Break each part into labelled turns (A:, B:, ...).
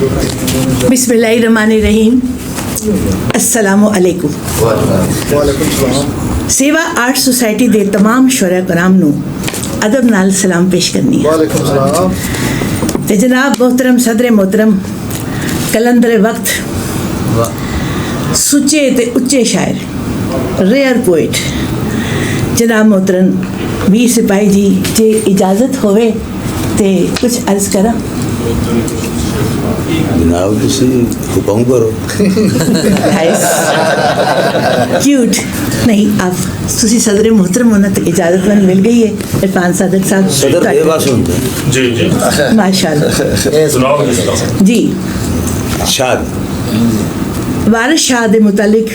A: बिस्मिल्लाहिर्रहमानिर्रहीम। अस्सलामु अलैकुम। सेवा आर्ट सोसाइटी ਦੇ तमाम ਸ਼ੁਰਾ ਕਰਾਮ ਨੂੰ ਅਦਬ ਨਾਲ ਸਲਾਮ ਪੇਸ਼ ਕਰਨੀ ਹੈ।
B: ਵਾਲੇਕੁਮ ਸਲਾਮ।
A: ਤੇ ਜਨਾਬ मोहतरम सदर मोहतरम कलंदर वक्त सुचे ते उच्चे शायर रेयर पोइट जनाब मोहतरम वीर सिपाही जी जे इजाज़त होवे ते कुछ अर्ज करा।
C: जनाब तुसी हुक्म करो।
A: क्यूट नहीं आप तुसी सदर मोहतरम होना तो इजाज़त मन मिल गई है इरफान सादक साहब।
C: सदर बेबस होंगे
D: जी जी
A: माशाल्लाह
D: सुनाओ
A: जी।
C: शाद
A: वारिस शाह दे मुतालिक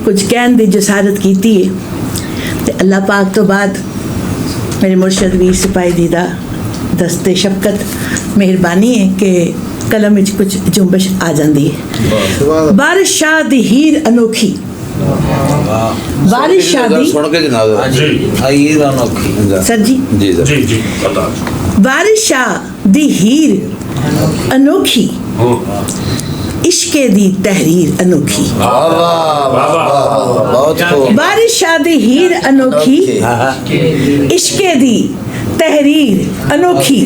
A: कुछ कहन दी जसारत कीती है ते अल्लाह पाक तो बाद मेरे मुर्शद वीर सिपाही दी दा दस्ते शफकत मेहरबानी है कि कलम विच कुछ जुम्बश आ जाती है। वारिस शाह दी हीर अनोखी वारिस शाह दी
C: सुन के जनाब
D: जी
C: हीर अनोखी
A: सर जी
C: जी सर
D: जी जी पता
A: वारिस शाह दी हीर अनोखी इश्के दी तहरीर अनोखी।
C: बहुत खूब
A: वारिस शाह दी हीर अनोखी इश्के दी तहरीर अनोखी।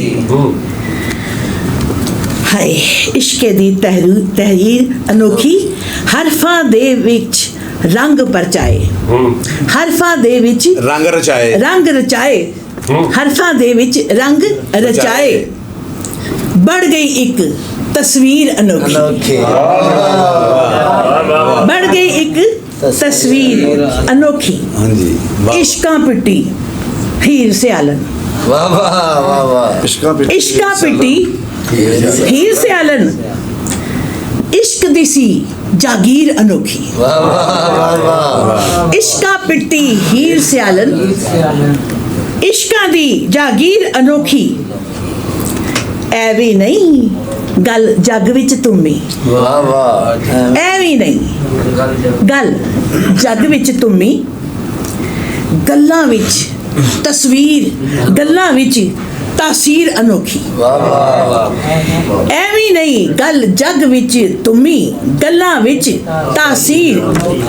A: हाय इश्के दी तहरीर अनोखी हरफां दे विच रंग परचाए हरफां दे विच
C: रंग रचाए
A: हरफां दे विच रंग रचाए बढ़ गई एक तस्वीर अनोखी बढ़ गई एक तस्वीर अनोखी।
C: हाँ जी
A: इश्का पिट्टी हीर से आलन इश्का पिट्टी हीर से आलन इश्क दिसी जागीर अनोखी। इश्का पिट्टी हीर से आलन इश्का दी जागीर अनोखी। ਐਵੇਂ ਨਹੀਂ ਗੱਲ ਜੱਗ ਵਿੱਚ ਤੁਮੀ ਐਵੇਂ ਨਹੀਂ ਗੱਲ ਜੱਗ ਵਿੱਚ ਤੁਮੀ ਗੱਲਾਂ ਵਿੱਚ ਤਸਵੀਰ ਗੱਲਾਂ ਵਿੱਚ ਤਾਸੀਰ ਅਨੋਖੀ। ਐਵੇਂ ਨਹੀਂ ਗੱਲ ਜੱਗ ਵਿੱਚ ਤੁਮੀ ਗੱਲਾਂ ਵਿੱਚ ਤਾਸੀਰ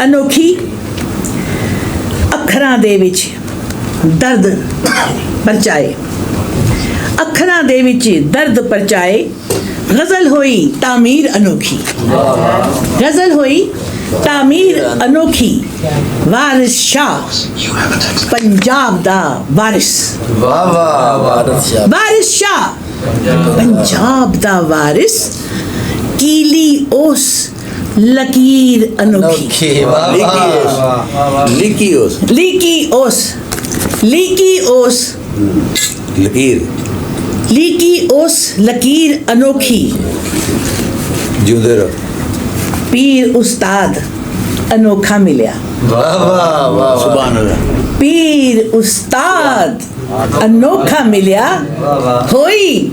A: ਅਨੋਖੀ। ਅੱਖਰਾਂ ਦੇ ਵਿੱਚ ਦਰਦ ਪਰਚਾਏ ਅੱਖਰਾਂ ਦੇ ਵਿੱਚ ਦਰਦ ਪਰਚਾਏ ਗਜ਼ਲ ਹੋਈ ਤਾਮੀਰ ਅਨੋਖੀ ਗਜ਼ਲ ਹੋਈ ਤਾਮੀਰ ਅਨੋਖੀ। ਵਾਰਿਸ ਸ਼ਾਹ ਪੰਜਾਬ ਦਾ ਵਾਰਿਸ ਵਾਰਿਸ ਸ਼ਾਹ ਪੰਜਾਬ ਦਾ ਵਾਰਿਸ ਕੀਲੀ ਉਸ ਲਕੀਰ ਅਨੋਖੀ ਲੀਕੀ ਉਸ लकीर अनोखी। पीर उस्ताद अनोखा मिलिया पीर उस्ताद अनोखा मिलिया होई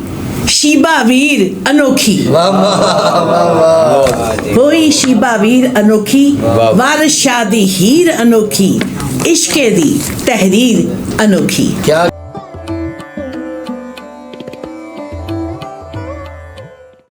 A: शीबा वीर अनोखी होई शीबा वीर अनोखी। वारिस शाह दी हीर अनोखी इश्के दी तहरीर अनोखी। क्या